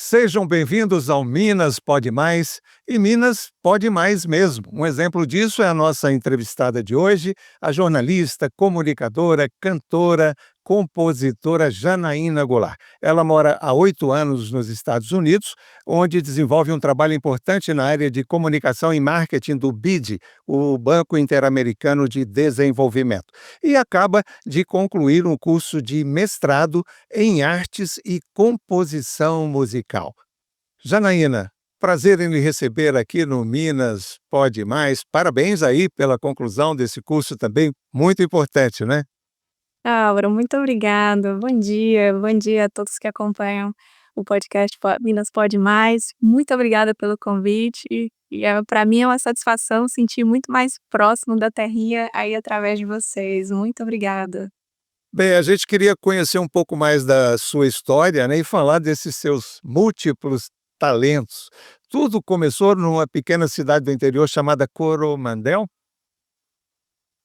Sejam bem-vindos ao Minas Pode Mais, e Minas pode mais mesmo. Um exemplo disso é a nossa entrevistada de hoje, a jornalista, comunicadora, cantora, compositora Janaína Goulart. Ela mora há 8 anos nos Estados Unidos, onde desenvolve um trabalho importante na área de comunicação e marketing do BID, o Banco Interamericano de Desenvolvimento, e acaba de concluir um curso de mestrado em artes e composição musical. Janaína, prazer em lhe receber aqui no Minas Pode Mais. Parabéns aí pela conclusão desse curso também, muito importante, né? Laura, muito obrigada. Bom dia a todos que acompanham o podcast Minas Pode Mais. Muito obrigada pelo convite. Para mim é uma satisfação sentir muito mais próximo da terrinha aí através de vocês. Muito obrigada. Bem, a gente queria conhecer um pouco mais da sua história, né, e falar desses seus múltiplos talentos. Tudo começou numa pequena cidade do interior chamada Coromandel,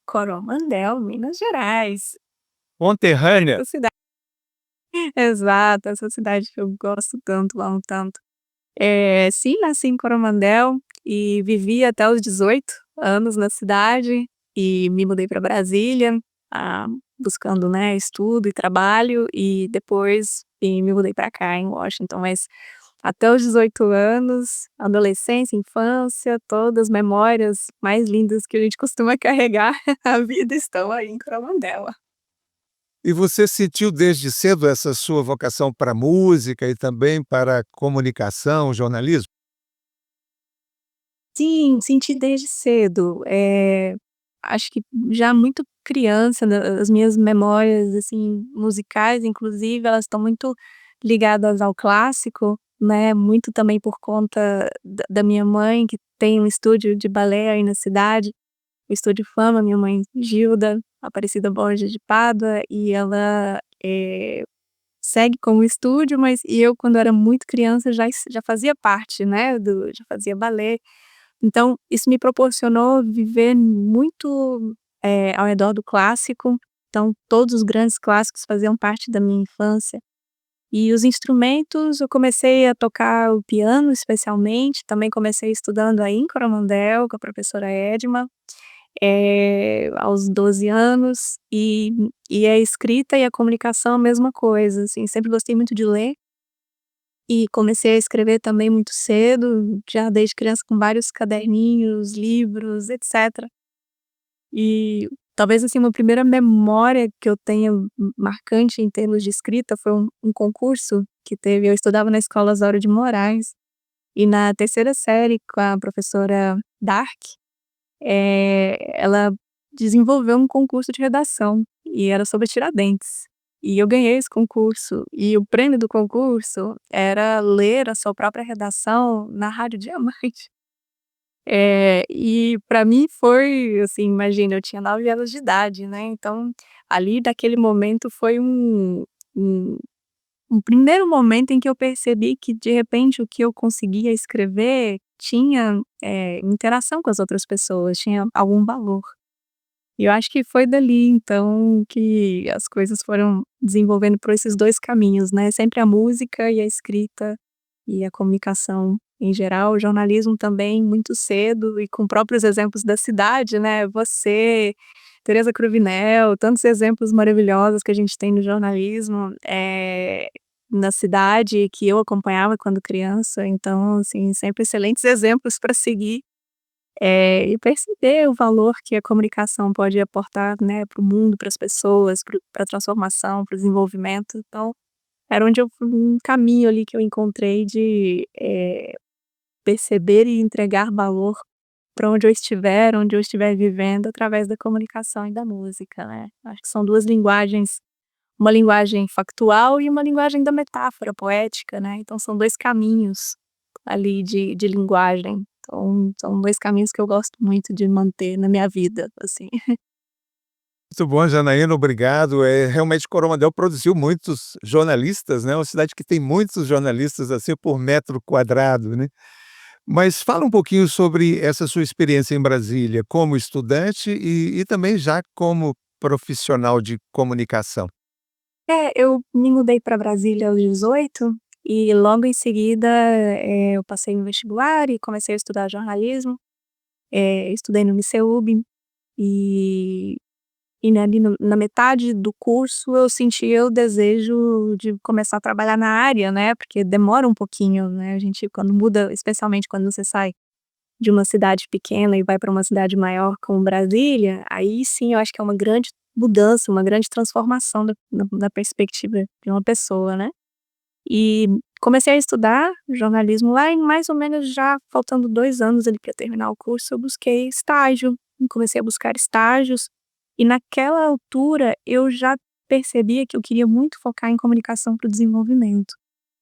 Coromandel, Minas Gerais. conterrânea. Essa cidade, exato, essa cidade que eu gosto tanto, amo tanto. Sim, nasci em Coromandel e vivi até os 18 anos na cidade e me mudei para Brasília, ah, buscando, né, estudo e trabalho e depois me mudei para cá em Washington, mas até os 18 anos, adolescência, infância, todas as memórias mais lindas que a gente costuma carregar a vida estão aí em Coromandel. E você sentiu desde cedo essa sua vocação para música e também para a comunicação, jornalismo? Sim, senti desde cedo. Acho que já muito criança, as minhas memórias, assim, musicais, inclusive, elas estão muito ligadas ao clássico, né, muito também por conta da minha mãe, que tem um estúdio de balé aí na cidade, o Estúdio Fama, minha mãe Gilda Aparecida Borges de Pádua, e ela, segue com o estúdio, mas eu, quando era muito criança, já fazia parte, né, já fazia balé. Então, isso me proporcionou viver muito, ao redor do clássico, então todos os grandes clássicos faziam parte da minha infância. E os instrumentos, eu comecei a tocar o piano especialmente, também comecei estudando aí em Coromandel com a professora Edma, aos 12 anos, e a escrita e a comunicação a mesma coisa, assim, sempre gostei muito de ler, e comecei a escrever também muito cedo, já desde criança com vários caderninhos, livros, etcétera. E talvez, assim, uma primeira memória que eu tenha marcante em termos de escrita foi um concurso que teve, eu estudava na escola Osório de Moraes, e na terceira série com a professora Dark, ela desenvolveu um concurso de redação, e era sobre Tiradentes. E eu ganhei esse concurso, e o prêmio do concurso era ler a sua própria redação na Rádio Diamante. E para mim foi, assim, imagina, eu tinha 9 anos de idade, né, então ali daquele momento foi um um primeiro momento em que eu percebi que de repente o que eu conseguia escrever tinha, interação com as outras pessoas, tinha algum valor. E eu acho que foi dali então que as coisas foram desenvolvendo por esses 2 caminhos, né, sempre a música e a escrita, e a comunicação em geral, o jornalismo também muito cedo e com próprios exemplos da cidade, né, você, Tereza Cruvinel, tantos exemplos maravilhosos que a gente tem no jornalismo, na cidade que eu acompanhava quando criança, então, assim, sempre excelentes exemplos para seguir. E perceber o valor que a comunicação pode aportar, né, para o mundo, para as pessoas, para a transformação, para o desenvolvimento. Então, era onde eu um caminho ali que eu encontrei de, perceber e entregar valor para onde eu estiver vivendo através da comunicação e da música, né. Acho que são 2 linguagens, uma linguagem factual e uma linguagem da metáfora poética, né, então são 2 caminhos ali de linguagem. Então, são 2 caminhos que eu gosto muito de manter na minha vida, assim. Muito bom, Janaína, obrigado. Realmente Coromandel produziu muitos jornalistas, né, uma cidade que tem muitos jornalistas, assim, por metro quadrado, né. Mas fala um pouquinho sobre essa sua experiência em Brasília, como estudante e também já como profissional de comunicação. Eu me mudei para Brasília aos 18, e logo em seguida, eu passei no vestibular e comecei a estudar jornalismo, estudei no ICEUB e ali na metade do curso eu sentia o desejo de começar a trabalhar na área, né, porque demora um pouquinho, né, a gente quando muda, especialmente quando você sai de uma cidade pequena e vai para uma cidade maior como Brasília, aí sim eu acho que é uma grande mudança, uma grande transformação da perspectiva de uma pessoa, né. E comecei a estudar jornalismo lá e mais ou menos já faltando 2 anos ali para terminar o curso, eu busquei estágio, comecei a buscar estágios, e naquela altura eu já percebia que eu queria muito focar em comunicação para o desenvolvimento,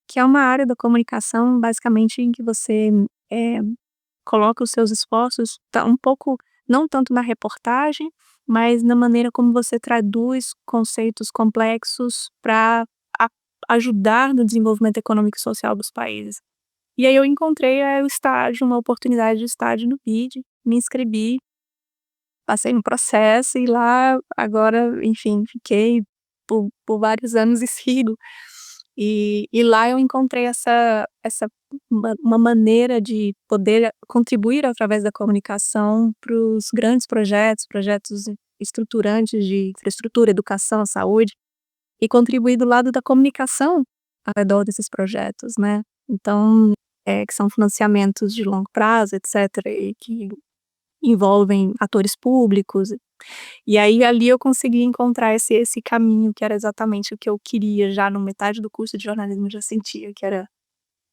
que é uma área da comunicação basicamente em que você, eh, coloca os seus esforços um pouco não tanto na reportagem, mas na maneira como você traduz conceitos complexos para ajudar no desenvolvimento econômico e social dos países. E aí eu encontrei, o estágio, uma oportunidade de estágio no BID, me inscrevi, passei no processo e lá agora, enfim, fiquei por vários anos e sigo. E lá eu encontrei essa uma maneira de poder contribuir através da comunicação para os grandes projetos estruturantes de infraestrutura, educação, saúde, e contribuir do lado da comunicação ao redor desses projetos, né. Então, que são financiamentos de longo prazo, etcétera, e que envolvem atores públicos. E aí, ali eu consegui encontrar esse caminho que era exatamente o que eu queria já no metade do curso de jornalismo, eu já sentia que era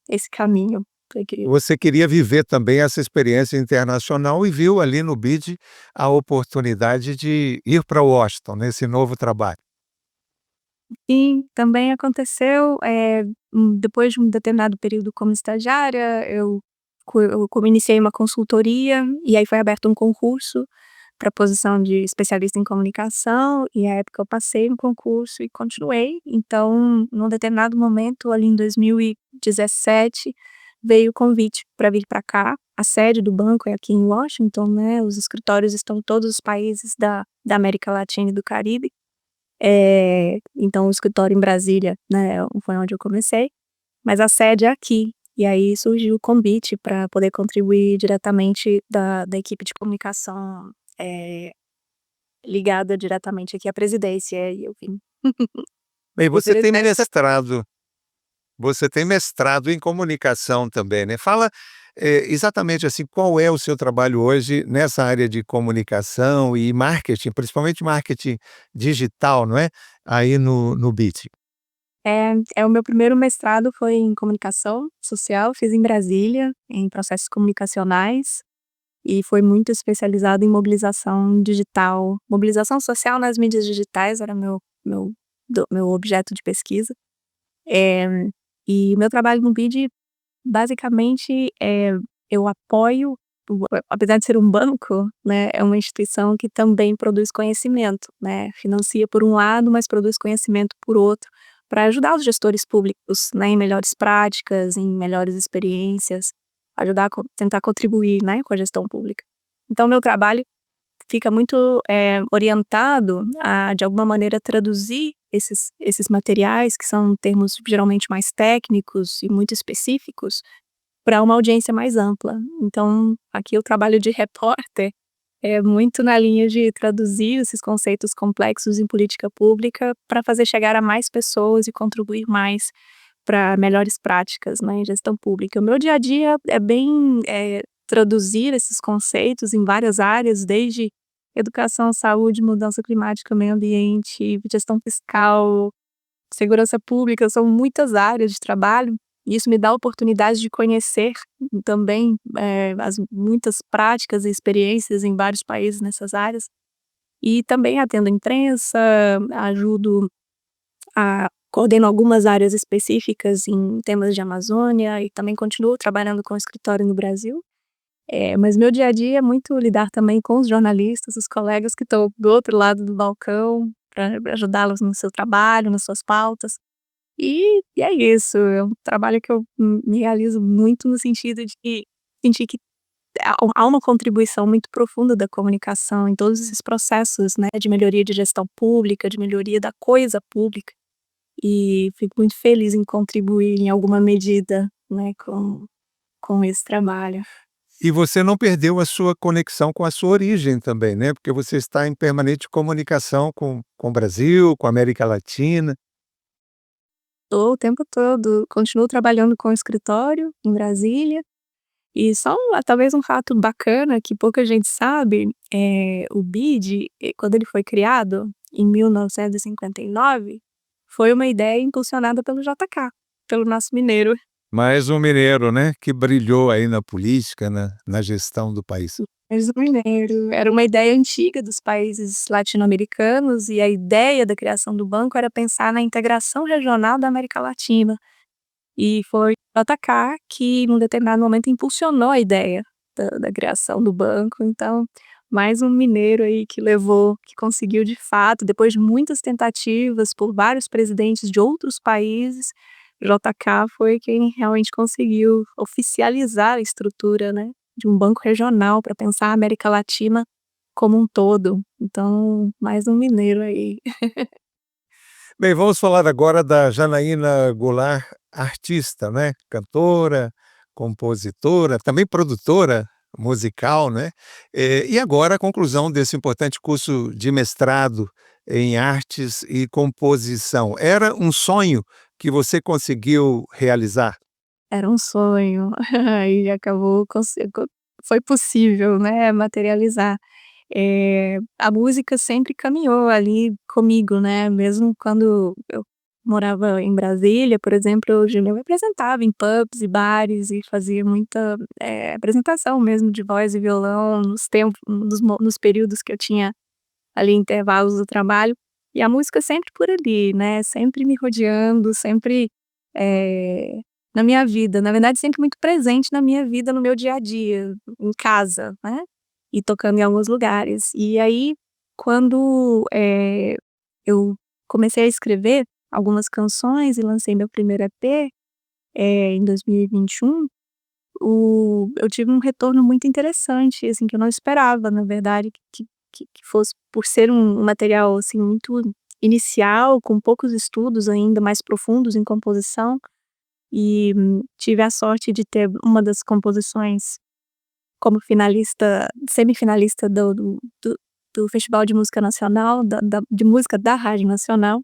esse caminho que eu queria. Você queria viver também essa experiência internacional e viu ali no BID a oportunidade de ir para Washington, nesse novo trabalho. E também aconteceu, depois de um determinado período como estagiária, eu iniciei uma consultoria, e aí foi aberto um concurso para a posição de especialista em comunicação, e à época eu passei no concurso e continuei. Então, num determinado momento, ali em 2017, veio o convite para vir para cá. A sede do banco é aqui em Washington, né, os escritórios estão em todos os países da América Latina e do Caribe. Então o escritório em Brasília, né, foi onde eu comecei, mas a sede é aqui. E aí surgiu o convite para poder contribuir diretamente da equipe de comunicação, eh, ligada diretamente aqui à presidência, e eu vim. Bem, Fui presidente. você tem mestrado em comunicação também, né. Fala, exatamente, assim, qual é o seu trabalho hoje nessa área de comunicação e marketing, principalmente marketing digital, não é, aí no BIT? O meu primeiro mestrado foi em comunicação social, fiz em Brasília, em processos comunicacionais, e foi muito especializado em mobilização digital, mobilização social nas mídias digitais era meu objeto de pesquisa. Eh, e o meu trabalho no BID, basicamente, eu apoio apesar de ser um banco, né, é uma instituição que também produz conhecimento, né, financia por um lado, mas produz conhecimento por outro, para ajudar os gestores públicos, né, em melhores práticas, em melhores experiências, ajudar a tentar contribuir, né, com a gestão pública. Então meu trabalho fica muito, orientado a, de alguma maneira, traduzir esses materiais, que são termos geralmente mais técnicos e muito específicos, para uma audiência mais ampla. Então, aqui o trabalho de repórter é muito na linha de traduzir esses conceitos complexos em política pública para fazer chegar a mais pessoas e contribuir mais para melhores práticas, né, em gestão pública. O meu dia a dia é bem, traduzir esses conceitos em várias áreas, desde educação, saúde, mudança climática, meio ambiente, gestão fiscal, segurança pública, são muitas áreas de trabalho, e isso me dá a oportunidade de conhecer também, as muitas práticas e experiências em vários países nessas áreas. E também atendo a imprensa, ajudo coordeno algumas áreas específicas em temas de Amazônia e também continuo trabalhando com escritório no Brasil. Mas meu dia a dia é muito lidar também com os jornalistas, os colegas que estão do outro lado do balcão, para ajudá-los no seu trabalho, nas suas pautas. E é isso, é um trabalho que eu me realizo muito no sentido de sentir que há uma contribuição muito profunda da comunicação em todos esses processos, né, de melhoria de gestão pública, de melhoria da coisa pública. e fico muito feliz em contribuir em alguma medida, né, com esse trabalho. E você não perdeu a sua conexão com a sua origem também, né, porque você está em permanente comunicação com o Brasil, com a América Latina. Tô o tempo todo, continuo trabalhando com o escritório em Brasília, e só talvez um fato bacana que pouca gente sabe, o BID, quando ele foi criado, em 1959, foi uma ideia impulsionada pelo JK, pelo nosso mineiro. Mais um mineiro, né, que brilhou aí na política, na gestão do país. Mas o mineiro era uma ideia antiga dos países latino-americanos e a ideia da criação do banco era pensar na integração regional da América Latina. E foi o JK que, num determinado momento, impulsionou a ideia da criação do banco. Então, mais um mineiro aí que conseguiu de fato, depois de muitas tentativas por vários presidentes de outros países, JK foi quem realmente conseguiu oficializar a estrutura, né, de um banco regional para pensar a América Latina como um todo. Então, mais um mineiro aí. Bem, vamos falar agora da Janaína Goulart, artista, né, cantora, compositora, também produtora musical, né, e agora a conclusão desse importante curso de mestrado em artes e composição. Era um sonho que você conseguiu realizar? Era um sonho, e acabou foi possível, né, materializar. A música sempre caminhou ali comigo, né, mesmo quando eu morava em Brasília, por exemplo, eu me apresentava em pubs e bares e fazia muita, apresentação mesmo de voz e violão nos períodos que eu tinha ali intervalos do trabalho, e a música sempre por ali, né, sempre me rodeando, sempre, eh, na minha vida, na verdade sempre muito presente na minha vida, no meu dia a dia, em casa, né, e tocando em alguns lugares. E aí, quando, eu comecei a escrever algumas canções e lancei meu primeiro EP, em 2021, eu tive um retorno muito interessante, assim, que eu não esperava, na verdade, que fosse por ser um material, assim, muito inicial, com poucos estudos ainda mais profundos em composição, e tive a sorte de ter uma das composições como finalista semifinalista do Festival de Música Nacional, de música da Rádio Nacional.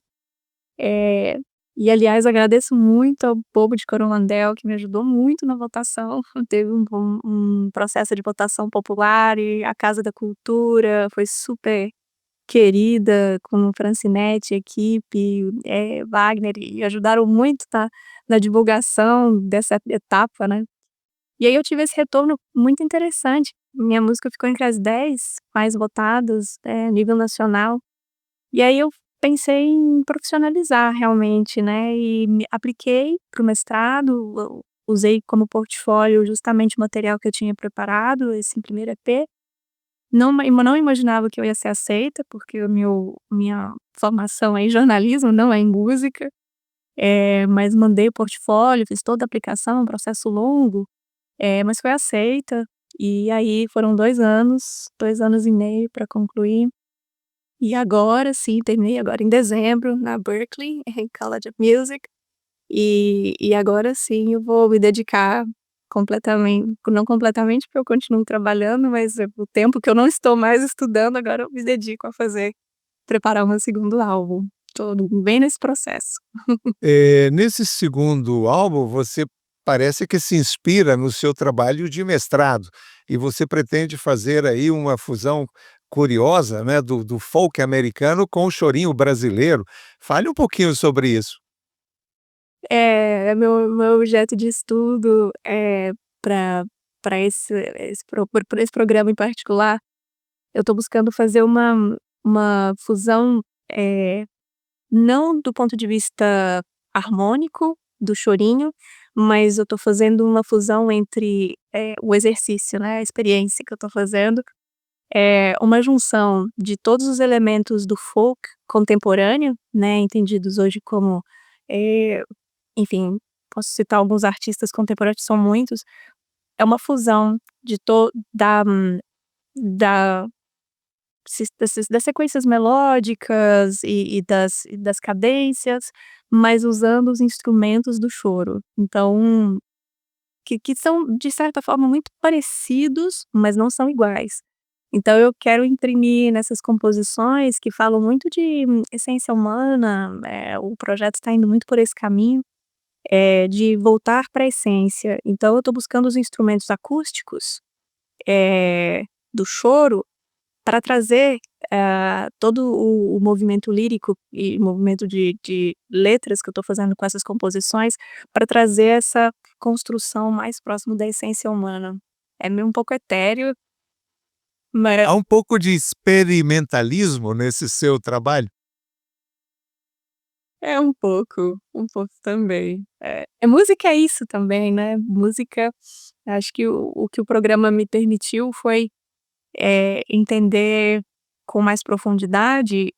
Eh, e aliás agradeço muito ao povo de Coromandel que me ajudou muito na votação, teve um processo de votação popular e a Casa da Cultura foi super querida, com Francinete, equipe, Wagner, e ajudaram muito na divulgação dessa etapa, né. E aí eu tive esse retorno muito interessante, minha música ficou entre as 10 mais votadas, nível nacional. E aí eu pensei em profissionalizar realmente, né, e me apliquei para o mestrado, usei como portfólio justamente o material que eu tinha preparado, esse primeiro EP. Não imaginava que eu ia ser aceita, porque minha formação é em jornalismo, não é em música, mas mandei o portfólio, fiz toda a aplicação, um processo longo, mas foi aceita. E aí foram 2 anos e meio para concluir. E agora sim, terminei agora em dezembro na Berklee College of Music, e agora sim eu vou me dedicar completamente, não completamente porque eu continuo trabalhando, mas o tempo que eu não estou mais estudando, agora eu me dedico a preparar o meu segundo álbum. Tô bem nesse processo. Nesse segundo álbum, você parece que se inspira no seu trabalho de mestrado, e você pretende fazer aí uma fusão curiosa, né, do folk americano com o chorinho brasileiro. Fale um pouquinho sobre isso. É meu objeto de estudo, para pra esse programa em particular, eu tô buscando fazer uma fusão, não do ponto de vista harmônico do chorinho, mas eu tô fazendo uma fusão entre, o exercício, né, a experiência que eu tô fazendo, é uma junção de todos os elementos do folk contemporâneo, né, entendidos hoje como, eh, enfim, posso citar alguns artistas contemporâneos, são muitos, é uma fusão de to da das sequências melódicas e das cadências, mas usando os instrumentos do choro. Então, que são, de certa forma, muito parecidos, mas não são iguais. Então eu quero imprimir nessas composições que falam muito de essência humana, o projeto está indo muito por esse caminho, de voltar para a essência. Então eu estou buscando os instrumentos acústicos, do choro, para trazer, todo o movimento lírico e movimento de letras que eu estou fazendo com essas composições, para trazer essa construção mais próximo da essência humana. É meio um pouco etéreo, mas Há um pouco de experimentalismo nesse seu trabalho? é um pouco também. Música é isso também, né, música, acho que o que o programa me permitiu foi, entender com mais profundidade,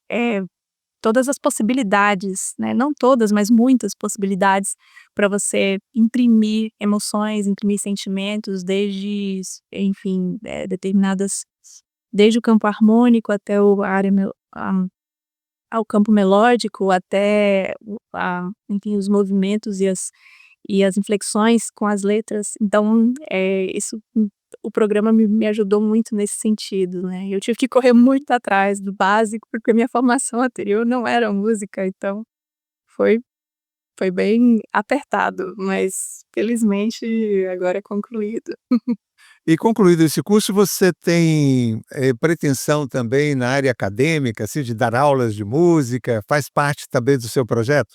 todas as possibilidades, né, não todas, mas muitas possibilidades para você imprimir emoções, imprimir sentimentos enfim, determinadas, desde o campo harmônico até a área ao campo melódico, até enfim, os movimentos e as inflexões com as letras. Então, o programa me ajudou muito nesse sentido, né. Eu tive que correr muito atrás do básico, porque a minha formação anterior não era música, então foi foi bem apertado, mas felizmente agora é concluído. E concluído esse curso, você tem, pretensão também na área acadêmica, assim, de dar aulas de música? Faz parte também do seu projeto?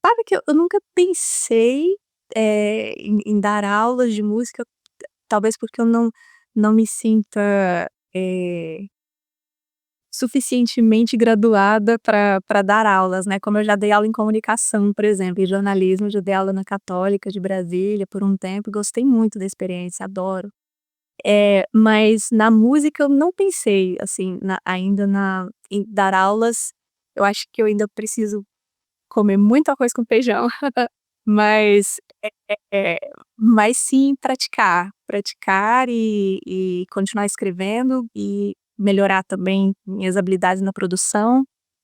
Sabe que eu nunca pensei, em dar aulas de música, talvez porque eu não me sinta, eh suficientemente graduada para dar aulas, né, como eu já dei aula em comunicação, por exemplo, em jornalismo, eu já dei aula na Católica de Brasília por um tempo, gostei muito da experiência, adoro. Mas na música eu não pensei, assim, em dar aulas, eu acho que eu ainda preciso comer muito arroz com feijão, mas, mas sim praticar e continuar escrevendo e melhorar também minhas habilidades na produção.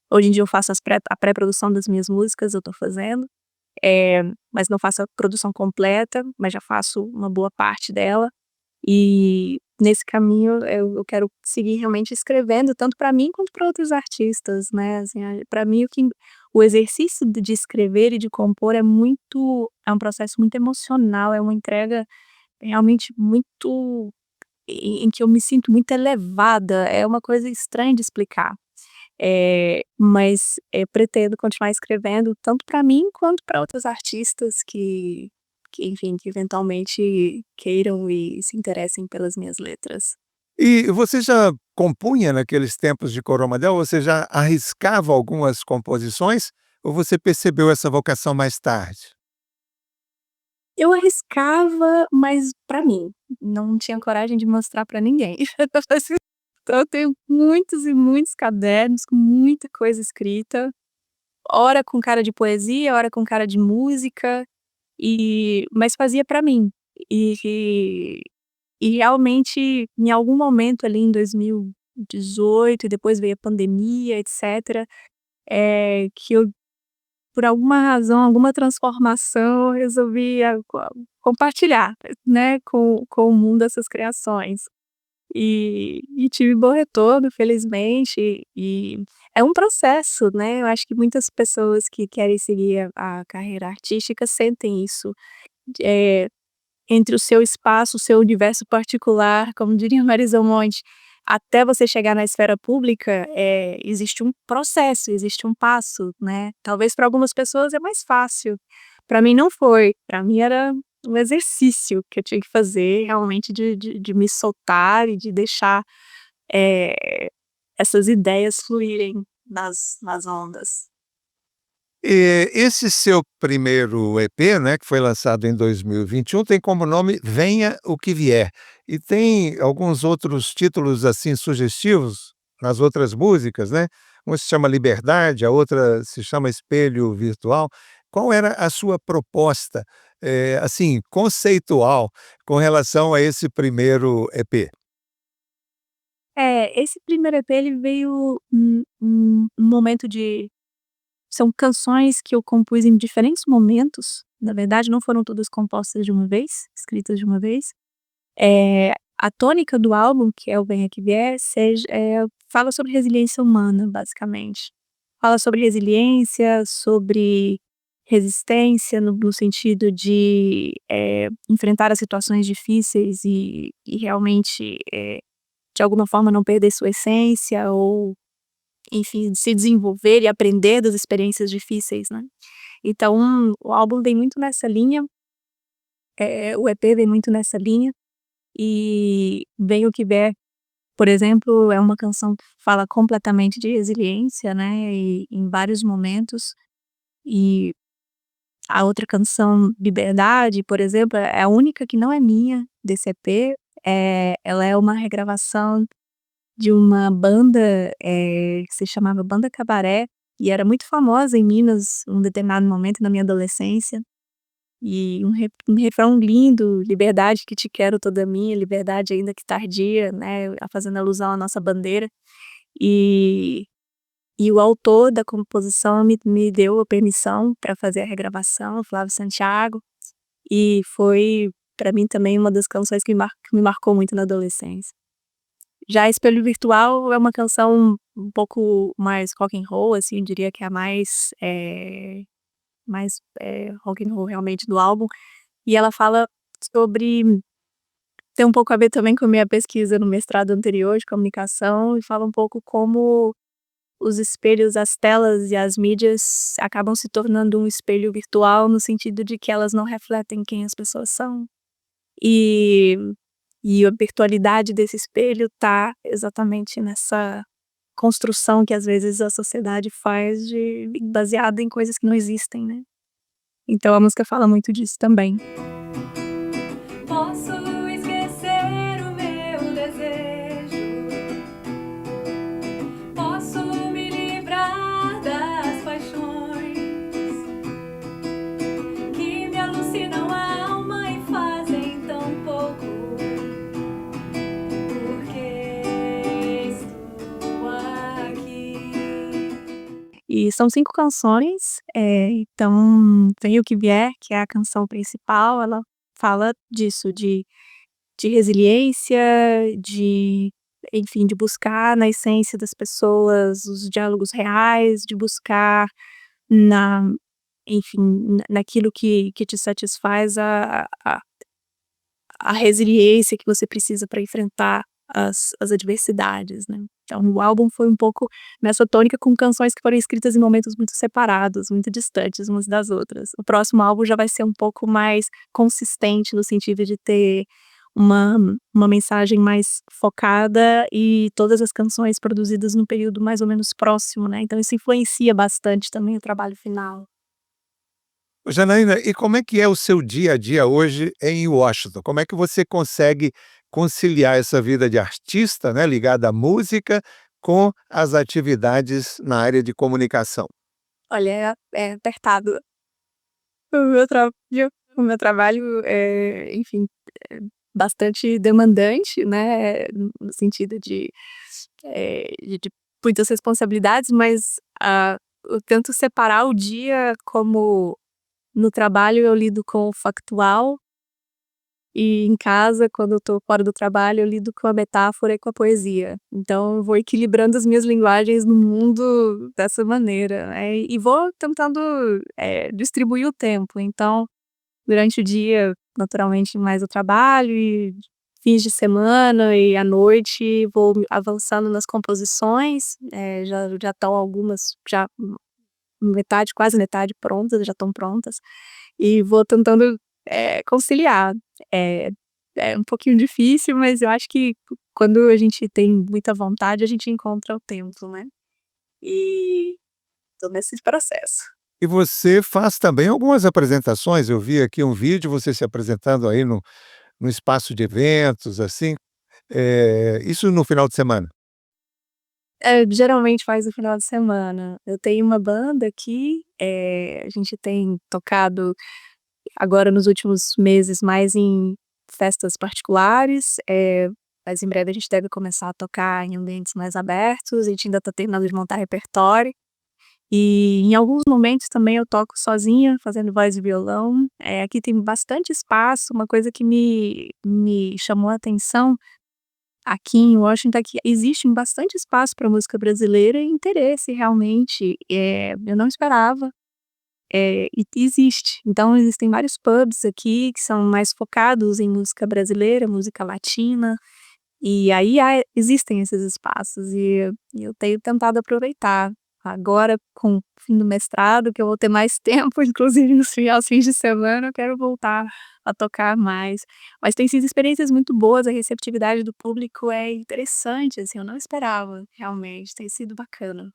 Hoje em dia eu faço a pré-produção das minhas músicas, eu tô fazendo, mas não faço a produção completa, mas já faço uma boa parte dela. E nesse caminho eu quero seguir realmente escrevendo tanto para mim quanto para outros artistas, né, assim, pra mim o exercício de escrever e de compor é um processo muito emocional, é uma entrega realmente muito em que eu me sinto muito elevada, é uma coisa estranha de explicar. Mas, pretendo continuar escrevendo tanto para mim quanto para outros artistas que enfim, que eventualmente queiram e se interessem pelas minhas letras. E você já compunha naqueles tempos de Coromadel? Você já arriscava algumas composições ou você percebeu essa vocação mais tarde? Eu arriscava, mas para mim, não tinha coragem de mostrar para ninguém. Então eu tenho muitos e muitos cadernos com muita coisa escrita, ora com cara de poesia, ora com cara de música, mas fazia para mim. E e realmente, em algum momento ali em 2018 e depois veio a pandemia, etcétera, que eu, por alguma razão, alguma transformação, resolvi compartilhar, né, com o mundo essas criações. E tive bom retorno, felizmente, e é um processo, né, eu acho que muitas pessoas que querem seguir a carreira artística sentem isso, eh entre o seu espaço, o seu universo particular, como diria Marisa Monte, até você chegar na esfera pública, existe um processo, existe um passo, né. Talvez para algumas pessoas é mais fácil, para mim não foi, para mim era um exercício que eu tinha que fazer realmente de me soltar e de deixar, eh, essas ideias fluírem nas ondas. Esse seu primeiro EP, né, que foi lançado em 2021, tem como nome Venha o que Vier, e tem alguns outros títulos, assim, sugestivos nas outras músicas, né. Uma se chama Liberdade, a outra se chama Espelho Virtual. Qual era a sua proposta, assim, conceitual com relação a esse primeiro EP? Esse primeiro EP ele veio num momento de são canções que eu compus em diferentes momentos, na verdade não foram todas compostas de uma vez, escritas de uma vez. A tônica do álbum, que é o Venha Que Vier, fala sobre resiliência humana, basicamente. Fala sobre resiliência, sobre resistência no sentido de, enfrentar as situações difíceis e realmente, de alguma forma não perder sua essência ou, enfim, se desenvolver e aprender das experiências difíceis, né. Então, o álbum vem muito nessa linha, o EP vem muito nessa linha, e Venha o Que Vier, por exemplo, é uma canção que fala completamente de resiliência, né, e em vários momentos. E a outra canção, Liberdade, por exemplo, é a única que não é minha desse EP, ela é uma regravação de uma banda, que se chamava Banda Cabaré, e era muito famosa em Minas num determinado momento na minha adolescência. E um refrão lindo: "Liberdade que te quero toda minha, liberdade ainda que tardia", né, fazendo alusão à nossa bandeira. E o autor da composição me deu a permissão para fazer a regravação, o Flávio Santiago, e foi para mim também uma das canções que me marcou muito na adolescência. Já Espelho Virtual é uma canção um pouco mais rock and roll, assim, eu diria que é a mais rock and roll realmente do álbum, e ela fala sobre tem um pouco a ver também com a minha pesquisa no mestrado anterior de comunicação, e fala um pouco como os espelhos, as telas e as mídias acabam se tornando um espelho virtual, no sentido de que elas não refletem quem as pessoas são. E a virtualidade desse espelho tá exatamente nessa construção que às vezes a sociedade faz baseada em coisas que não existem, né. Então a música fala muito disso também. Posso esquecer o meu desejo, posso me livrar das paixões que me alucinam a alma e fazem tão pouco, porque estou aqui. E são 5 canções, então Venha o Que Vier, que é a canção principal, ela fala disso, de resiliência, de enfim, de buscar na essência das pessoas os diálogos reais, de buscar na enfim, naquilo que te satisfaz a resiliência que você precisa para enfrentar as adversidades, né. Então o álbum foi um pouco nessa tônica, com canções que foram escritas em momentos muito separados, muito distantes umas das outras. O próximo álbum já vai ser um pouco mais consistente, no sentido de ter uma mensagem mais focada e todas as canções produzidas num período mais ou menos próximo, né, então isso influencia bastante também o trabalho final. Ô Janaína, e como é que é o seu dia a dia hoje em Washington? Como é que você consegue conciliar essa vida de artista, né, ligada à música, com as atividades na área de comunicação? Olha, é apertado. O meu tra o meu trabalho é, enfim, é bastante demandante, né, no sentido de muitas responsabilidades, mas, eu tento separar o dia como no trabalho eu lido com o factual, e em casa, quando eu tô fora do trabalho, eu lido com a metáfora e com a poesia. Então eu vou equilibrando as minhas linguagens no mundo dessa maneira, né, e vou tentando, distribuir o tempo. Então, durante o dia, naturalmente, mais o trabalho e fins de semana e à noite vou avançando nas composições, já estão algumas já metade, quase metade prontas, já estão prontas, e vou tentando, conciliar. É é um pouquinho difícil, mas eu acho que quando a gente tem muita vontade, a gente encontra o tempo, né. E tô nesse processo. E você faz também algumas apresentações, eu vi aqui um vídeo você se apresentando aí no espaço de eventos, assim, isso no final de semana? Geralmente faz no final de semana. Eu tenho uma banda aqui, a gente tem tocado agora nos últimos meses mais em festas particulares, mas em breve a gente deve começar a tocar em ambientes mais abertos, a gente ainda tá terminando de montar repertório. E em alguns momentos também eu toco sozinha, fazendo voz e violão. Aqui tem bastante espaço, uma coisa que me chamou a atenção aqui em Washington é que existe bastante espaço para música brasileira e interesse realmente, eu não esperava, e existe. Então existem vários pubs aqui que são mais focados em música brasileira, música latina, e aí existem esses espaços e eu tenho tentado aproveitar. Agora com o fim do mestrado, que eu vou ter mais tempo, inclusive aos fins de semana, eu quero voltar a tocar mais. Mas tem sido experiências muito boas, a receptividade do público é interessante, assim, eu não esperava, realmente, tem sido bacana.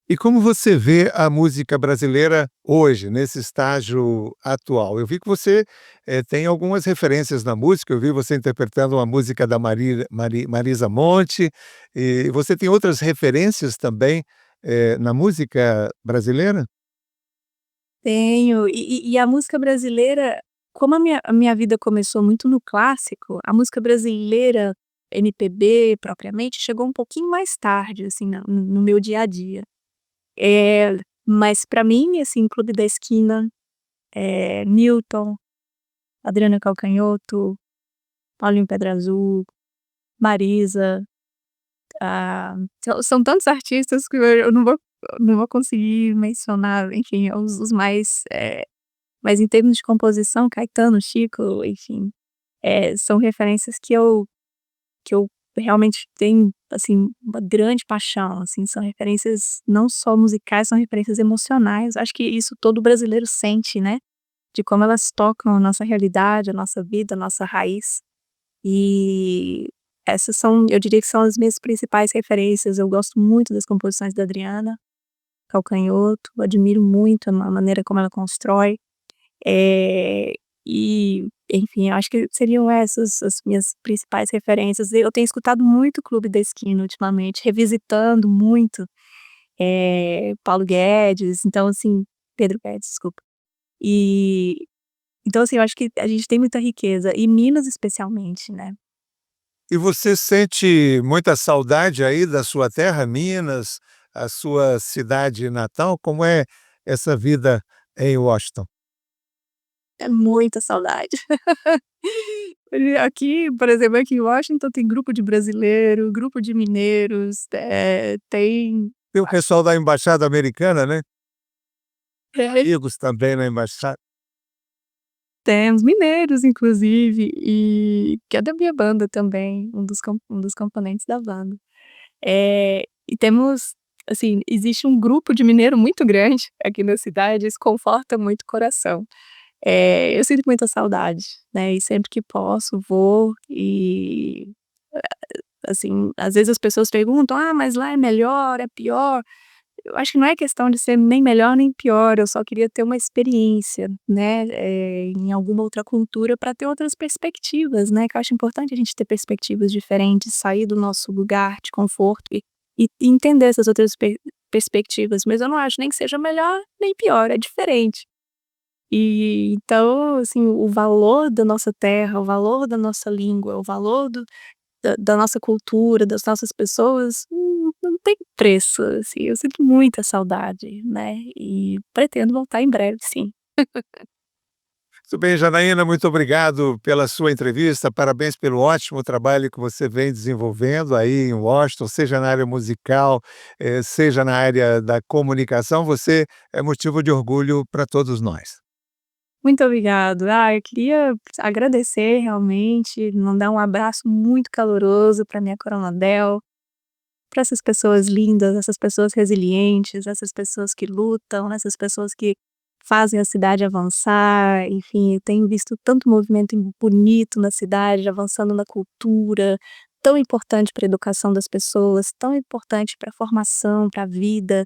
E como você vê a música brasileira hoje, nesse estágio atual? Eu vi que você, tem algumas referências na música, eu vi você interpretando uma música da Marisa Monte, e você tem outras referências também, na música brasileira? Tenho, e a música brasileira, como a minha vida começou muito no clássico, a música brasileira, MPB propriamente, chegou um pouquinho mais tarde, assim, no meu dia a dia. Mas pra mim, assim, Clube da Esquina, Newton, Adriana Calcanhoto, Paulinho Pedra Azul, Marisa, são tantos artistas que eu não vou conseguir mencionar, enfim, os mais, mas em termos de composição, Caetano, Chico, enfim, são referências que eu realmente tenho, assim, uma grande paixão, assim, são referências não só musicais, são referências emocionais. Acho que isso todo brasileiro sente, né, de como elas tocam a nossa realidade, a nossa vida, a nossa raiz. E essas são, eu diria que são as minhas principais referências. Eu gosto muito das composições da Adriana Calcanhoto, admiro muito a maneira como ela constrói. Eh, e, enfim, eu acho que seriam essas as minhas principais referências. Eu tenho escutado muito Clube da Esquina ultimamente, revisitando muito, Paulo Guedes, então assim, Pedro Guedes, desculpa. E, então assim, eu acho que a gente tem muita riqueza, e Minas especialmente, né. E você sente muita saudade aí da sua terra, Minas, a sua cidade natal? Como é essa vida em Washington? É muita saudade. Aqui, por exemplo, aqui em Washington tem grupo de brasileiro, grupo de mineiros, tem Tem o pessoal da embaixada americana, né, é, amigos também na embaixada. temos mineiros inclusive, e que é da minha banda também, um dos componentes da banda. E temos, assim, existe um grupo de mineiro muito grande aqui na cidade, isso conforta muito o coração. Eu sinto muita saudade, né, e sempre que posso vou e, assim, às vezes as pessoas perguntam: "Ah, mas lá é melhor, é pior?" Eu acho que não é questão de ser nem melhor nem pior, eu só queria ter uma experiência, né, em alguma outra cultura para ter outras perspectivas, né, que eu acho importante a gente ter perspectivas diferentes, sair do nosso lugar de conforto e entender essas outras perspectivas, mas eu não acho nem que seja melhor nem pior, é diferente. E então, assim, o valor da nossa terra, o valor da nossa língua, o valor da nossa cultura, das nossas pessoas, não tem preço, assim, eu sinto muita saudade, né, e pretendo voltar em breve sim. Muito bem, Janaína, muito obrigado pela sua entrevista, parabéns pelo ótimo trabalho que você vem desenvolvendo aí em Washington, seja na área musical, seja na área da comunicação, você é motivo de orgulho para todos nós. Muito obrigado. Eu queria agradecer realmente, mandar um abraço muito caloroso para minha Coronadel, para essas pessoas lindas, essas pessoas resilientes, essas pessoas que lutam, essas pessoas que fazem a cidade avançar, enfim, eu tenho visto tanto movimento bonito na cidade, avançando na cultura, tão importante para a educação das pessoas, tão importante para a formação, para a vida.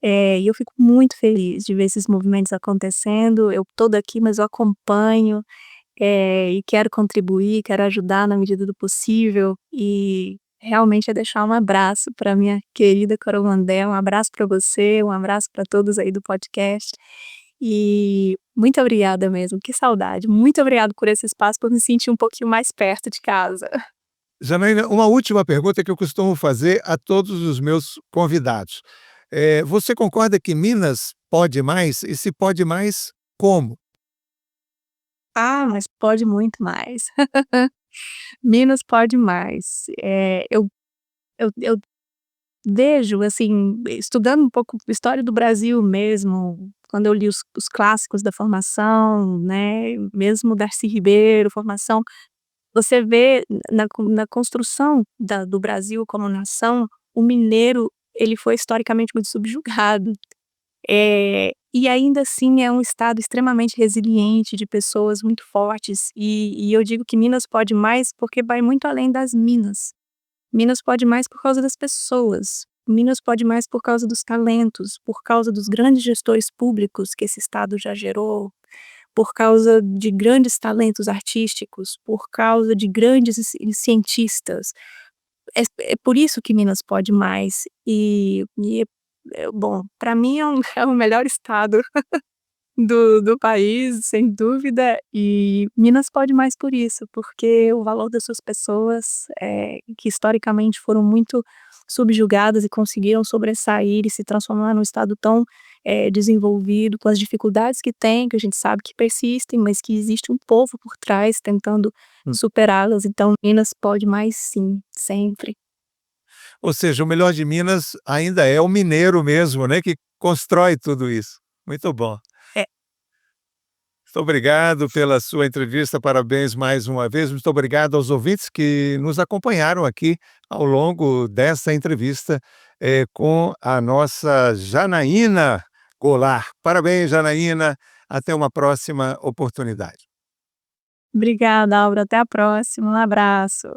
E eu fico muito feliz de ver esses movimentos acontecendo. Eu estou daqui, mas eu acompanho, e quero contribuir, quero ajudar na medida do possível, e realmente é deixar um abraço para minha querida Coromandel, um abraço para você, um abraço para todos aí do podcast, e muito obrigada mesmo, que saudade. Muito obrigada por esse espaço, por me sentir um pouquinho mais perto de casa. Janaína, uma última pergunta que eu costumo fazer a todos os meus convidados. Você concorda que Minas pode mais? E se pode mais, como? Ah, mas pode muito mais. Minas pode mais. Eu vejo, assim, estudando um pouco história do Brasil mesmo, quando eu li os clássicos da formação, né, mesmo Darcy Ribeiro, formação, você vê na construção do Brasil como nação, o mineiro, ele foi historicamente muito subjugado. E ainda assim é um estado extremamente resiliente, de pessoas muito fortes, e eu digo que Minas pode mais, porque vai muito além das minas. Minas pode mais por causa das pessoas. Minas pode mais por causa dos talentos, por causa dos grandes gestores públicos que esse estado já gerou, por causa de grandes talentos artísticos, por causa de grandes cientistas. É por isso que Minas pode mais. Bom, para mim é é o melhor estado do país, sem dúvida, e Minas pode mais por isso, porque o valor das suas pessoas, que historicamente foram muito subjugadas e conseguiram sobressair e se transformar num estado tão, desenvolvido, com as dificuldades que tem, que a gente sabe que persistem, mas que existe um povo por trás tentando Hum. superá-las, então Minas pode mais sim, sempre. Ou seja, o melhor de Minas ainda é o mineiro mesmo, né, que constrói tudo isso. Muito bom. É. Muito obrigado pela sua entrevista, parabéns mais uma vez. Muito obrigado aos ouvintes que nos acompanharam aqui ao longo dessa entrevista, com a nossa Janaína Goulart. Parabéns, Janaína, até uma próxima oportunidade. Obrigada, Aura, até a próxima, um abraço.